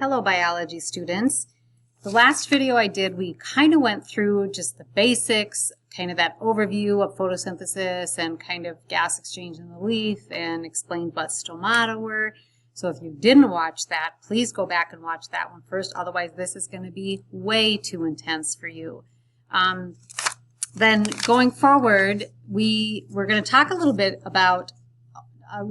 Hello biology students. The last video I did, we kind of went through just the basics, kind of that overview of photosynthesis and kind of gas exchange in the leaf and explained what stomata were. So if you didn't watch that, please go back and watch that one first. Otherwise, this is going to be way too intense for you. Then going forward, we're going to talk a little bit about a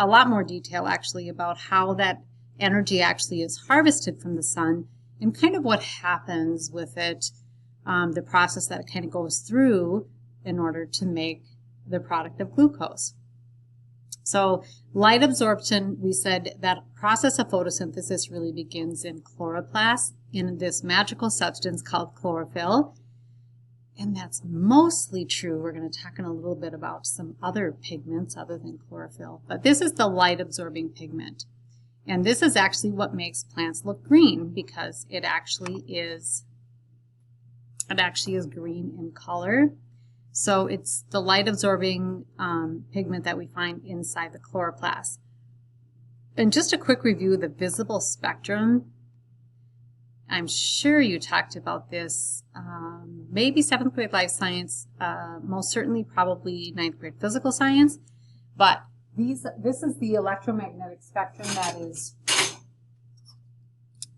lot more detail actually about how that energy actually is harvested from the sun and kind of what happens with it, the process that it kind of goes through in order to make the product of glucose. So light absorption, we said that process of photosynthesis really begins in chloroplast, in this magical substance called chlorophyll. And that's mostly true. We're going to talk in a little bit about some other pigments other than chlorophyll. But this is the light absorbing pigment. And this is actually what makes plants look green because it actually is green in color. So it's the light absorbing pigment that we find inside the chloroplast. And just a quick review of the visible spectrum. I'm sure you talked about this, maybe 7th grade life science, most certainly probably 9th grade physical science, but this is the electromagnetic spectrum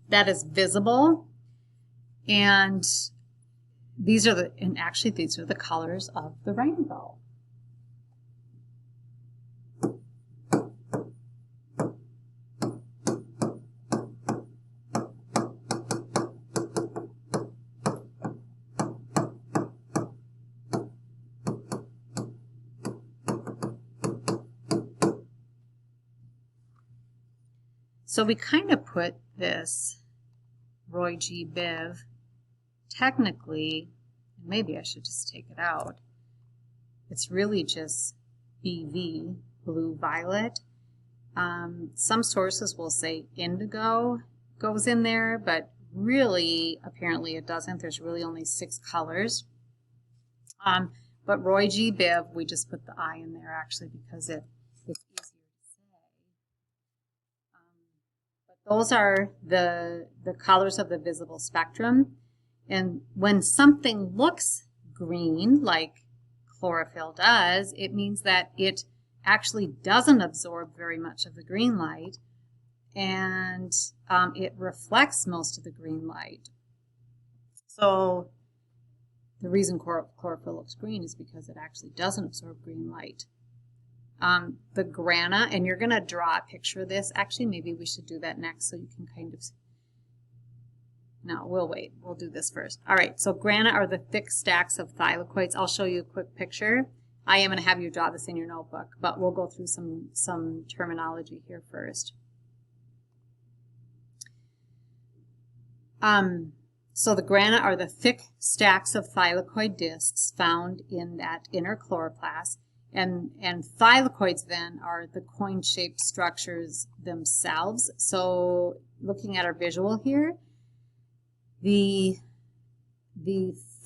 that is visible, and these are the colors of the rainbow. So we kind of put this Roy G. Biv, technically, maybe I should just take it out. It's really just BV, blue violet. Some sources will say indigo goes in there, but really, apparently it doesn't. There's really only 6 colors. But Roy G. Biv, we just put the I in there actually because it's easier to say. Those are the colors of the visible spectrum. And when something looks green, like chlorophyll does, it means that it actually doesn't absorb very much of the green light, and it reflects most of the green light. So the reason chlorophyll looks green is because it actually doesn't absorb green light. The grana, and you're going to draw a picture of this. Actually, maybe we should do that next so you can kind of... No, we'll wait. We'll do this first. All right, so grana are the thick stacks of thylakoids. I'll show you a quick picture. I am going to have you draw this in your notebook, but we'll go through some terminology here first. So the grana are the thick stacks of thylakoid discs found in that inner chloroplast. And thylakoids then are the coin-shaped structures themselves. So looking at our visual here, the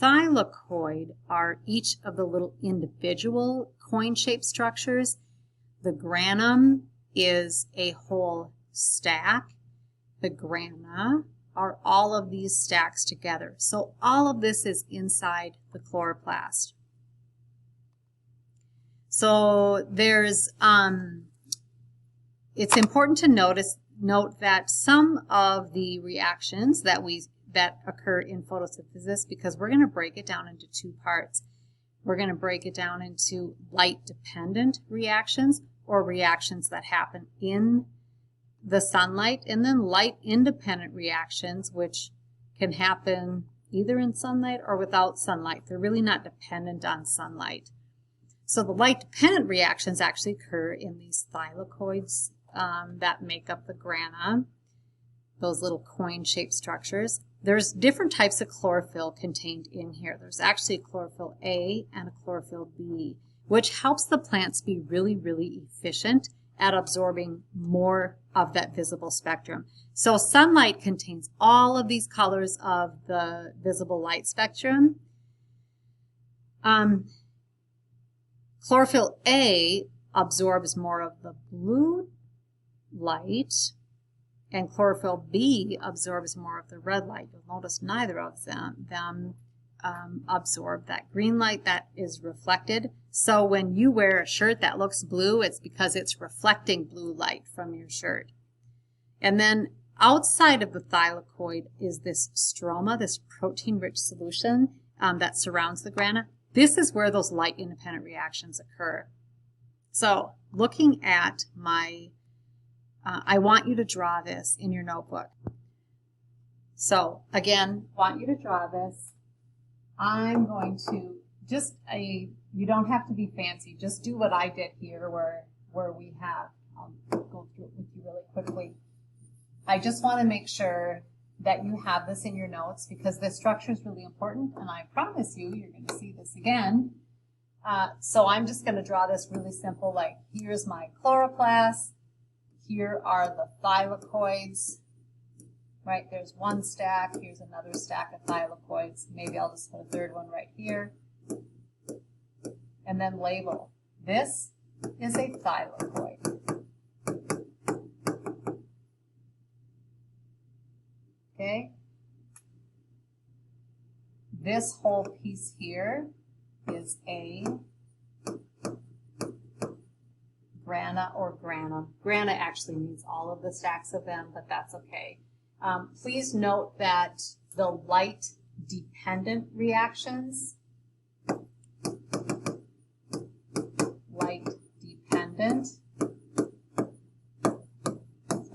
thylakoid are each of the little individual coin-shaped structures. The granum is a whole stack. The grana are all of these stacks together. So all of this is inside the chloroplast. So there's, it's important to note that some of the reactions that occur in photosynthesis, because we're going to break it down into 2 parts. We're going to break it down into light-dependent reactions, or reactions that happen in the sunlight, and then light-independent reactions, which can happen either in sunlight or without sunlight. They're really not dependent on sunlight. So the light-dependent reactions actually occur in these thylakoids that make up the grana, those little coin-shaped structures. There's different types of chlorophyll contained in here. There's actually chlorophyll A and a chlorophyll B, which helps the plants be really, really efficient at absorbing more of that visible spectrum. So sunlight contains all of these colors of the visible light spectrum. Chlorophyll A absorbs more of the blue light, and chlorophyll B absorbs more of the red light. You'll notice neither of them absorb that green light that is reflected. So when you wear a shirt that looks blue, it's because it's reflecting blue light from your shirt. And then outside of the thylakoid is this stroma, this protein-rich solution that surrounds the grana. This is where those light-independent reactions occur. So looking at my, I want you to draw this in your notebook. So again, want you to draw this. I'm going to you don't have to be fancy. Just do what I did here where we have, I'll go through it with you really quickly. I just want to make sure that you have this in your notes because this structure is really important, and I promise you're going to see this again. So I'm just going to draw this really simple, like here's my chloroplast, here are the thylakoids, right? There's one stack, here's another stack of thylakoids. Maybe I'll just put a third one right here. And then label, this is a thylakoid. Okay? This whole piece here is a grana or granum. Grana actually means all of the stacks of them, but that's okay. Please note that the light-dependent reactions,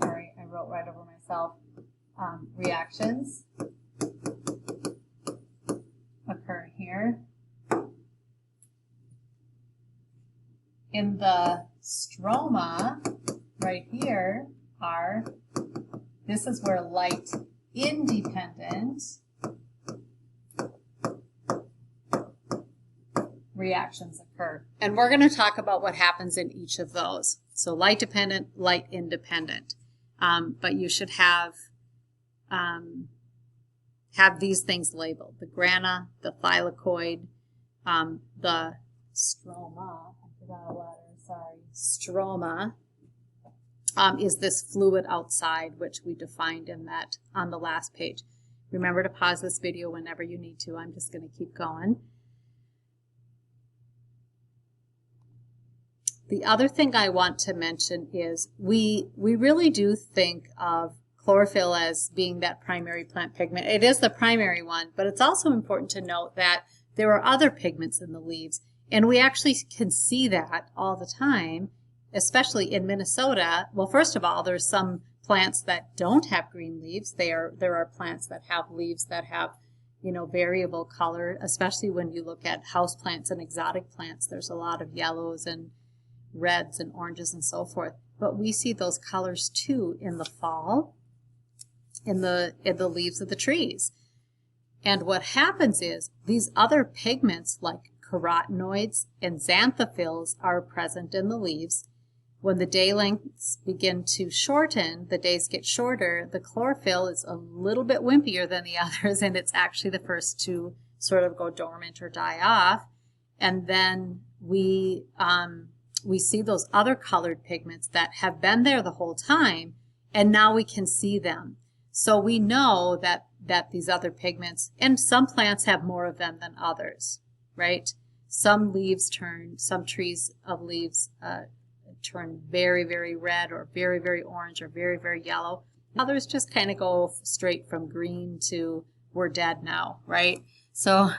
sorry, I wrote right over myself, reactions occur here. In the stroma, right here, this is where light independent reactions occur. And we're going to talk about what happens in each of those. So light dependent, light independent. But you should have these things labeled. The grana, the thylakoid, the stroma, I forgot a letter, sorry, stroma, is this fluid outside, which we defined in that on the last page. Remember to pause this video whenever you need to. I'm just going to keep going. The other thing I want to mention is we really do think of chlorophyll as being that primary plant pigment. It is the primary one, but it's also important to note that there are other pigments in the leaves, and we actually can see that all the time, especially in Minnesota. Well, first of all, there's some plants that don't have green leaves. There are plants that have leaves that have, variable color, especially when you look at house plants and exotic plants. There's a lot of yellows and reds and oranges and so forth. But we see those colors too in the fall, in the leaves of the trees. And what happens is these other pigments like carotenoids and xanthophylls are present in the leaves. When the day lengths begin to shorten, the days get shorter, the chlorophyll is a little bit wimpier than the others, and it's actually the first to sort of go dormant or die off. And then we see those other colored pigments that have been there the whole time, and now we can see them. So we know that these other pigments, and some plants have more of them than others, right? Some trees of leaves turn very, very red or very, very orange or very, very yellow. Others just kind of go straight from green to we're dead now, right? So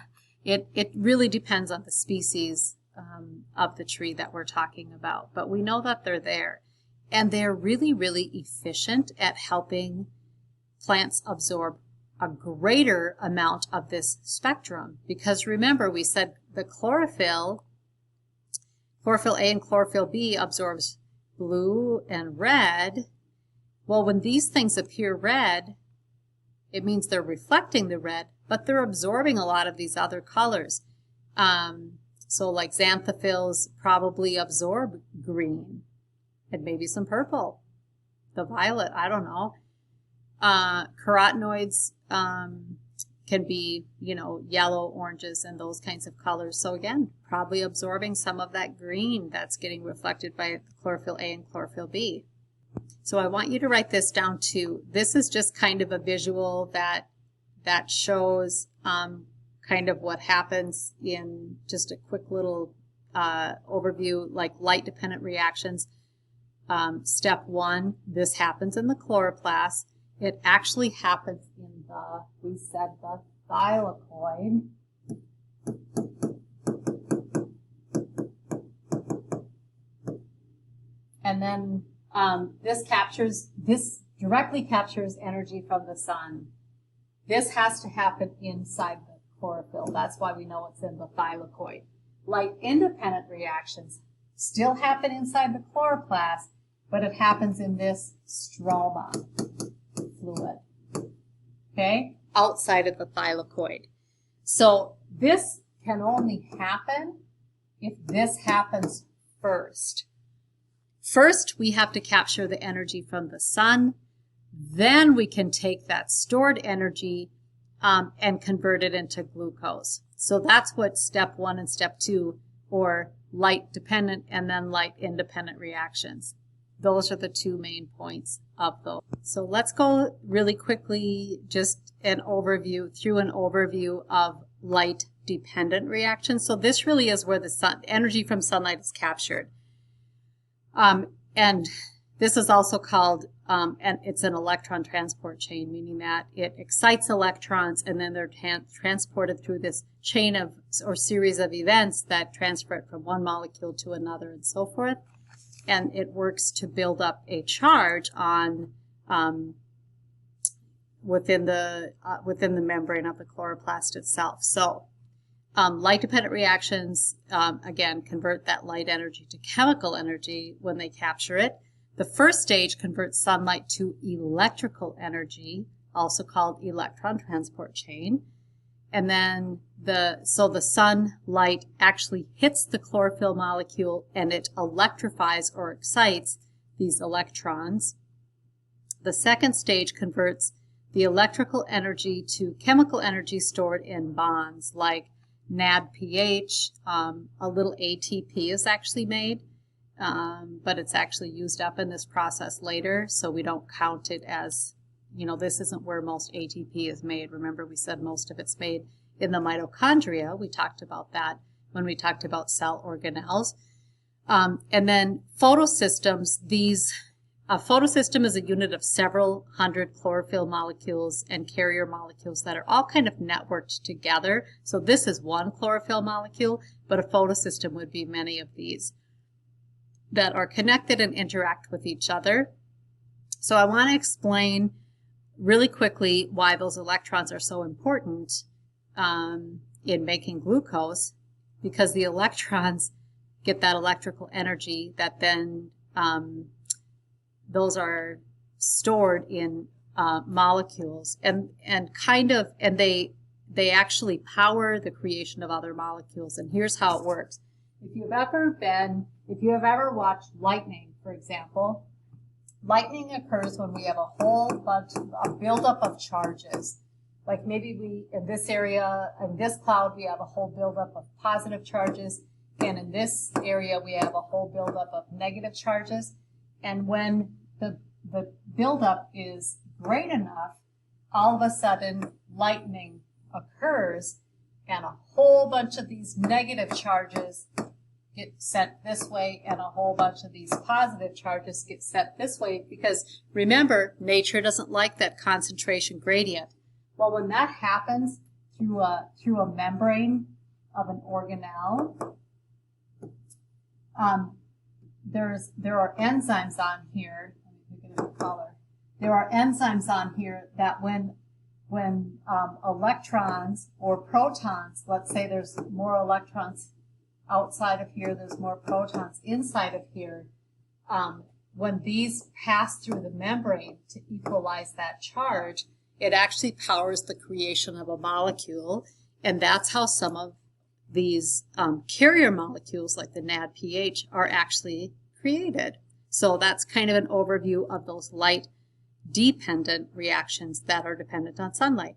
it really depends on the species of the tree that we're talking about. But we know that they're there. And they're really, really efficient at helping plants absorb a greater amount of this spectrum. Because remember, we said the chlorophyll A and chlorophyll B absorbs blue and red. Well, when these things appear red, it means they're reflecting the red, but they're absorbing a lot of these other colors. So like xanthophylls probably absorb green and maybe some purple, the violet, I don't know. Carotenoids can be, yellow, oranges, and those kinds of colors. So again, probably absorbing some of that green that's getting reflected by chlorophyll A and chlorophyll B. So I want you to write this down too. This is just kind of a visual that shows kind of what happens in just a quick little overview, like light-dependent reactions. Step 1, this happens in the chloroplast. It actually happens in we said the thylakoid. And then this directly captures energy from the sun. This has to happen inside the chlorophyll. That's why we know it's in the thylakoid. Light-independent reactions still happen inside the chloroplast, but it happens in this stroma fluid, okay, outside of the thylakoid. So this can only happen if this happens first. First, we have to capture the energy from the sun. Then we can take that stored energy and convert it into glucose. So that's what step 1 and step 2, or light-dependent and then light-independent reactions. Those are the two main points of those. So let's go really quickly, just through an overview of light-dependent reactions. So this really is where the energy from sunlight is captured. And this is also called, and it's an electron transport chain, meaning that it excites electrons and then they're transported through this chain of, or series of events that transfer it from one molecule to another and so forth. And it works to build up a charge on, within the membrane of the chloroplast itself. So, light-dependent reactions, again, convert that light energy to chemical energy when they capture it. The first stage converts sunlight to electrical energy, also called electron transport chain. And then the sunlight actually hits the chlorophyll molecule and it electrifies or excites these electrons. The second stage converts the electrical energy to chemical energy stored in bonds like NADPH. A little ATP is actually made, but it's actually used up in this process later, so we don't count it as, this isn't where most ATP is made. Remember, we said most of it's made in the mitochondria. We talked about that when we talked about cell organelles. And then photosystems, a photosystem is a unit of several hundred chlorophyll molecules and carrier molecules that are all kind of networked together. So this is one chlorophyll molecule, but a photosystem would be many of these that are connected and interact with each other. So I want to explain really quickly why those electrons are so important in making glucose, because the electrons get that electrical energy that then those are stored in molecules and they actually power the creation of other molecules. And here's how it works. If you have ever watched lightning, for example, lightning occurs when we have a whole bunch of buildup of charges. Like maybe in this area, in this cloud, we have a whole buildup of positive charges, and in this area, we have a whole buildup of negative charges. And when the buildup is great enough, all of a sudden lightning occurs, and a whole bunch of these negative charges get sent this way, and a whole bunch of these positive charges get sent this way, because remember, nature doesn't like that concentration gradient. Well, when that happens through a membrane of an organelle, there are enzymes on here. Let me pick it in color. There are enzymes on here that when electrons or protons, let's say there's more electrons outside of here, there's more protons inside of here, when these pass through the membrane to equalize that charge, it actually powers the creation of a molecule, and that's how some of these carrier molecules, like the NADPH, are actually created. So that's kind of an overview of those light-dependent reactions that are dependent on sunlight.